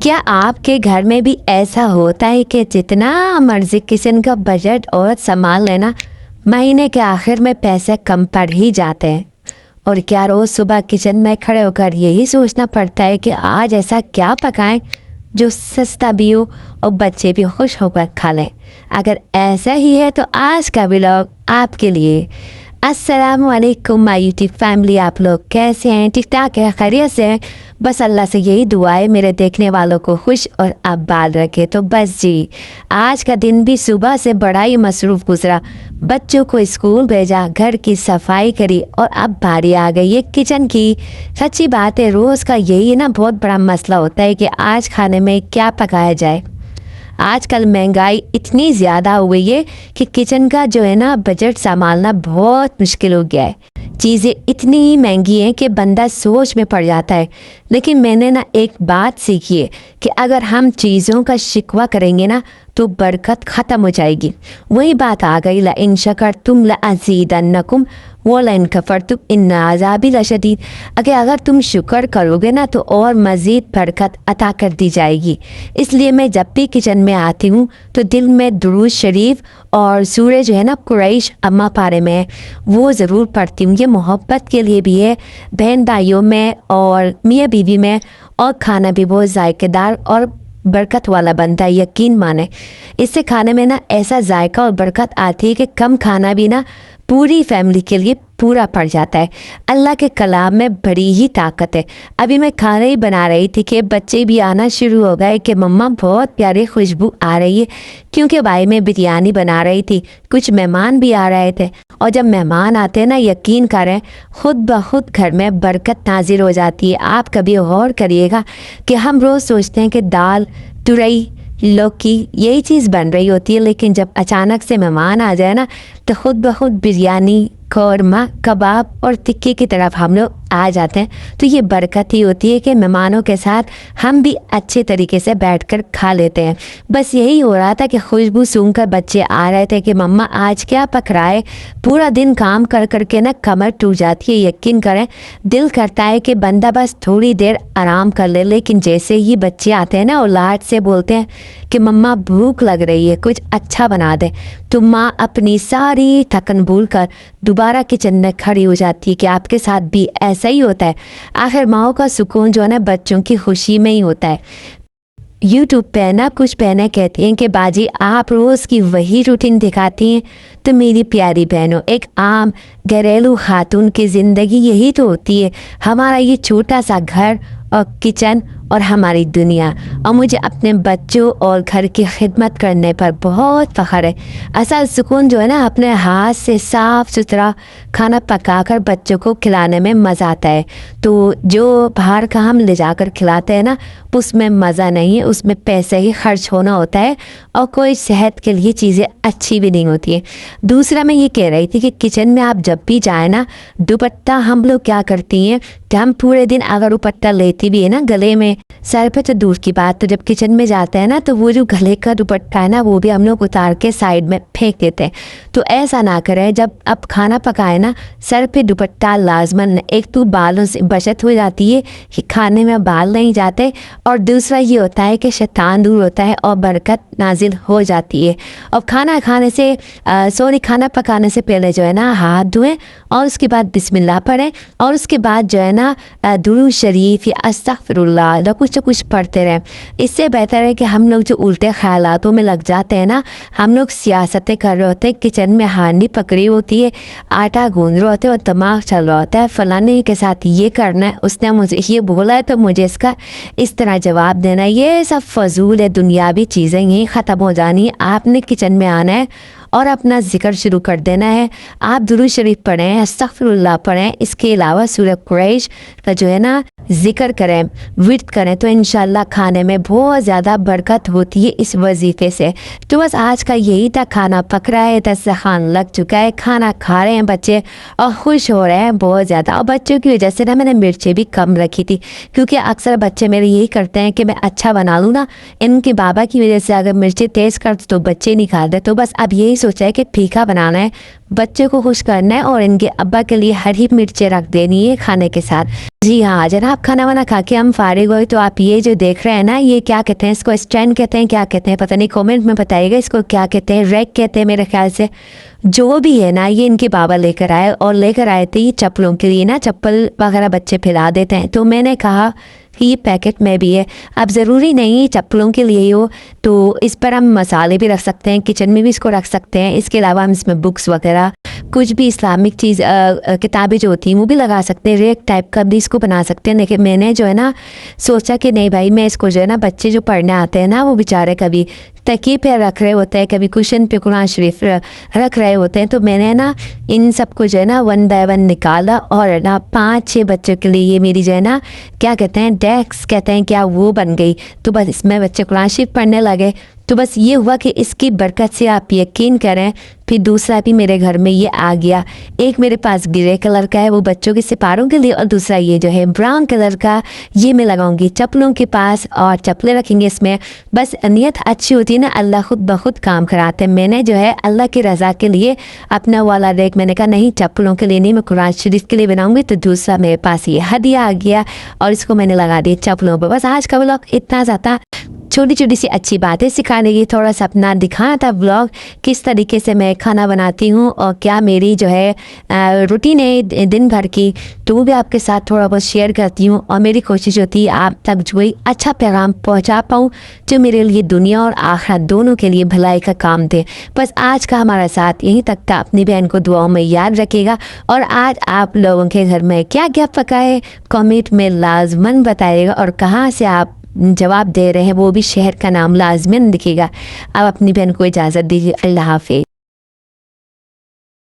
क्या आपके घर में भी ऐसा होता है कि जितना मर्जी किचन का बजट और सामान लेना, महीने के आखिर में पैसे कम पड़ ही जाते हैं? और क्या रोज़ सुबह किचन में खड़े होकर यही सोचना पड़ता है कि आज ऐसा क्या पकाएं जो सस्ता भी हो और बच्चे भी खुश होकर खा लें? अगर ऐसा ही है तो आज का व्लॉग आपके लिए। अस्सलाम वालेकुम माय यूट्यूब फैमिली, आप लोग कैसे हैं? ठीक ठाक है, खैरियत से हैं? बस अल्लाह से यही दुआ है मेरे देखने वालों को खुश और आबाद रखे। तो बस जी, आज का दिन भी सुबह से बड़ा ही मसरूफ़ गुजरा। बच्चों को स्कूल भेजा, घर की सफाई करी और अब बारी आ गई है किचन की। सच्ची बात है, रोज़ का यही ना बहुत बड़ा मसला होता है कि आज खाने में क्या पकाया जाए। आजकल महंगाई इतनी ज़्यादा हो गई है कि किचन का जो है ना बजट संभालना बहुत मुश्किल हो गया है। चीज़ें इतनी ही महंगी हैं कि बंदा सोच में पड़ जाता है। लेकिन मैंने ना एक बात सीखी है कि अगर हम चीज़ों का शिकवा करेंगे ना तो बरकत ख़त्म हो जाएगी। वही बात आ गई, ला इन शकरतुम ला अज़ीदन्नकुम व लइन कफरतुम इन्न अज़ाबी लशदीद। अगर तुम शुक्र करोगे ना तो और मज़ीद बरकत अता कर दी जाएगी। इसलिए मैं जब भी किचन में आती हूँ तो दिल में दुरूद शरीफ और सूरह जो है ना कुरैश अम्मा पारे में वो ज़रूर पढ़ती हूँ। ये मोहब्बत के लिए भी है, बहन भाइयों में और मियाँ बीवी में, और खाना भी बहुत जायकेदार और बरकत वाला बनता है, यकीन माने। इससे खाने में ना ऐसा जायका और बरकत आती है कि कम खाना भी ना पूरी फैमिली के लिए पूरा पड़ जाता है। अल्लाह के कलाम में बड़ी ही ताकत है। अभी मैं खाना ही बना रही थी कि बच्चे भी आना शुरू हो गए कि मम्मा बहुत प्यारी खुशबू आ रही है, क्योंकि भाई मैं बिरयानी बना रही थी। कुछ मेहमान भी आ रहे थे और जब मेहमान आते हैं ना, यकीन करें खुद ब खुद घर में बरकत नाजिर हो जाती है। आप कभी गौर करिएगा कि हम रोज़ सोचते हैं कि दाल, तुरई, लौकी यही चीज़ बन रही होती है, लेकिन जब अचानक से मेहमान आ जाए ना तो खुद ब खुद बिरयानी, कौरमा, कबाब और टिक्की की तरफ हम लोग आ जाते हैं। तो ये बरकत ही होती है कि मेहमानों के साथ हम भी अच्छे तरीके से बैठकर खा लेते हैं। बस यही हो रहा था कि खुशबू सूंघकर बच्चे आ रहे थे कि मम्मा आज क्या पक रहा है। पूरा दिन काम कर कर के ना कमर टूट जाती है, यकीन करें। दिल करता है कि बंदा बस थोड़ी देर आराम कर ले, लेकिन जैसे ही बच्चे आते हैं ना और लाड से बोलते हैं कि मम्मा भूख लग रही है, कुछ अच्छा बना दे, तो माँ अपनी सारी थकन भूल कर दोबारा किचन में खड़ी हो जाती है। कि आपके साथ भी ऐसा ही होता है? आखिर माओ का सुकून जो है ना बच्चों की खुशी में ही होता है। यूट्यूब पे ना कुछ बहनें कहती हैं कि बाजी आप रोज़ की वही रूटीन दिखाती हैं। तो मेरी प्यारी बहनों, एक आम घरेलू खातून की ज़िंदगी यही तो होती है। हमारा ये छोटा सा घर और किचन और हमारी दुनिया, और मुझे अपने बच्चों और घर की खिदमत करने पर बहुत फ़ख्र है। असल सुकून जो है ना अपने हाथ से साफ़ सुथरा खाना पकाकर बच्चों को खिलाने में मज़ा आता है। तो जो बाहर का हम ले जाकर खिलाते हैं ना उसमें मज़ा नहीं है, उसमें पैसे ही खर्च होना होता है और कोई सेहत के लिए चीज़ें अच्छी भी नहीं होती है। दूसरा मैं ये कह रही थी कि किचन में आप जब भी जाए ना, दुपट्टा हम लोग क्या करती हैं कि हम पूरे दिन अगर दुपट्टा लेती भी है ना गले में, सर पे तो दूर की बात, तो जब किचन में जाते हैं ना तो वो जो गले का दुपट्टा है ना वो भी हम लोग उतार के साइड में फेंक देते हैं। तो ऐसा ना करें, जब आप खाना पकाए ना सर पे दुपट्टा लाजमन। एक तो बालों से बचत हो जाती है कि खाने में बाल नहीं जाते, और दूसरा ये होता है कि शैतान दूर होता है और बरकत नाजिल हो जाती है। और खाना खाने से खाना पकाने से पहले जो है ना हाथ धोएं और उसके बाद बिस्मिल्लाह पढ़ें, और उसके बाद जो है ना दुरूद शरीफ या अस्तगफिरुल्लाह या कुछ पढ़ते रहें। इससे बेहतर है कि हम लोग जो उल्टे ख्यालातों में लग जाते हैं ना, हम लोग सियासतें कर रहे होते हैं, किचन में हांडी पकड़ी होती है, आटा गूंद रहे होते हैं और दिमाग चल रहा होता है फलाने के साथ ये करना है, उसने मुझे ये बोला है तो मुझे इसका इस तरह जवाब देना है। ये सब फजूल है, दुनियावी चीज़ें यहीं ख़त्म हो जानी है। आपने किचन में आना है और अपना जिक्र शुरू कर देना है। आप दुरूद शरीफ पढ़ें, अस्तगफिरुल्लाह पढ़ें, इसके अलावा सूरह कुरैश का जो है ना जिक्र करें, विर्द करें, तो इंशाल्लाह खाने में बहुत ज़्यादा बरकत होती है इस वजीफ़े से। तो बस आज का यही था, खाना पक रहा है, दस्तरखान लग चुका है, खाना खा रहे हैं बच्चे और खुश हो रहे हैं बहुत ज़्यादा। और बच्चों की वजह से ना मैंने मिर्चें भी कम रखी थी, क्योंकि अक्सर बच्चे मेरे यही करते हैं कि मैं अच्छा बना लूँ ना, इनके बाबा की वजह से अगर मिर्चें तेज़ कर तो बच्चे नहीं खाते। तो बस अब यही सोचा है कि फीका बनाना है, बच्चे को खुश करना है और इनके अब्बा के लिए हरी मिर्चें रख देनी है खाने के साथ। जी हाँ, जनाब खाना वाना खा के हम फारिग हुए तो आप ये जो देख रहे हैं ना, ये क्या कहते हैं, इसको स्टैंड कहते हैं, क्या कहते हैं पता नहीं, कमेंट में बताइएगा इसको क्या कहते हैं, रैक कहते हैं मेरे ख्याल से। जो भी है ना, ये इनके बाबा लेकर आए और लेकर आए थे ये चप्पलों के लिए ना, चप्पल वगैरह बच्चे फैला देते हैं। तो मैंने कहा कि ये पैकेट में भी है, अब ज़रूरी नहीं चप्पलों के लिए हो, तो इस पर हम मसाले भी रख सकते हैं, किचन में भी इसको रख सकते हैं। इसके अलावा हम इसमें बुक्स वगैरह कुछ भी इस्लामिक चीज़ किताबें जो होती हैं वो भी लगा सकते हैं, रेक टाइप का भी इसको बना सकते हैं। लेकिन मैंने जो है ना सोचा कि नहीं भाई, मैं इसको जो है ना, बच्चे जो पढ़ने आते हैं ना, वो बेचारे कभी तकिए पे रख रहे होते हैं, कभी कुशन पे कुरान शरीफ रख रहे होते हैं, तो मैंने ना इन सब को जो है ना 1 बाय 1 निकाला और ना 5-6 बच्चों के लिए ये मेरी जो है ना, क्या कहते हैं, डेस्क कहते हैं क्या, वो बन गई। तो बस इसमें बच्चे कुरान शरीफ पढ़ने लगे। तो बस ये हुआ कि इसकी बरकत से आप यकीन करें, फिर दूसरा भी मेरे घर में ये आ गया। एक मेरे पास ग्रे कलर का है, वो बच्चों के सितारों के लिए, और दूसरा ये जो है ब्राउन कलर का, ये मैं लगाऊंगी चप्पलों के पास और चप्पलें रखेंगे इसमें। बस नीयत अच्छी होती है ना, अल्लाह खुद ब खुद काम कराते हैं। मैंने जो है अल्लाह की रज़ा के लिए अपना वाला रेक, मैंने कहा नहीं चप्पलों के लिए नहीं, मैं कुरान शरीफ के लिए बनाऊंगी। तो दूसरा मेरे पास ये हदिया आ गया और इसको मैंने लगा दिया चप्पलों पर। बस आज का व्लॉग इतना ज़्यादा, छोटी छोटी सी अच्छी बातें सिखाने की, थोड़ा सा अपना दिखाना था व्लॉग, किस तरीके से मैं खाना बनाती हूँ और क्या मेरी जो है रूटीन है दिन भर की, तो वो भी आपके साथ थोड़ा बहुत शेयर करती हूँ। और मेरी कोशिश होती है आप तक जो है अच्छा पैगाम पहुँचा पाऊँ, जो मेरे लिए दुनिया और आखिरत दोनों के लिए भलाई का काम दे। बस आज का हमारा साथ यहीं तक था। अपनी बहन को दुआओं में याद रखिएगा। और आज आप लोगों के घर में क्या क्या पका है कमेंट में लाजमन बताइएगा, और कहाँ से आप जवाब दे रहे हैं वो भी शहर का नाम लाजमन लिखिएगा। अब अपनी बहन को इजाज़त दीजिए। अल्लाह हाफिज़।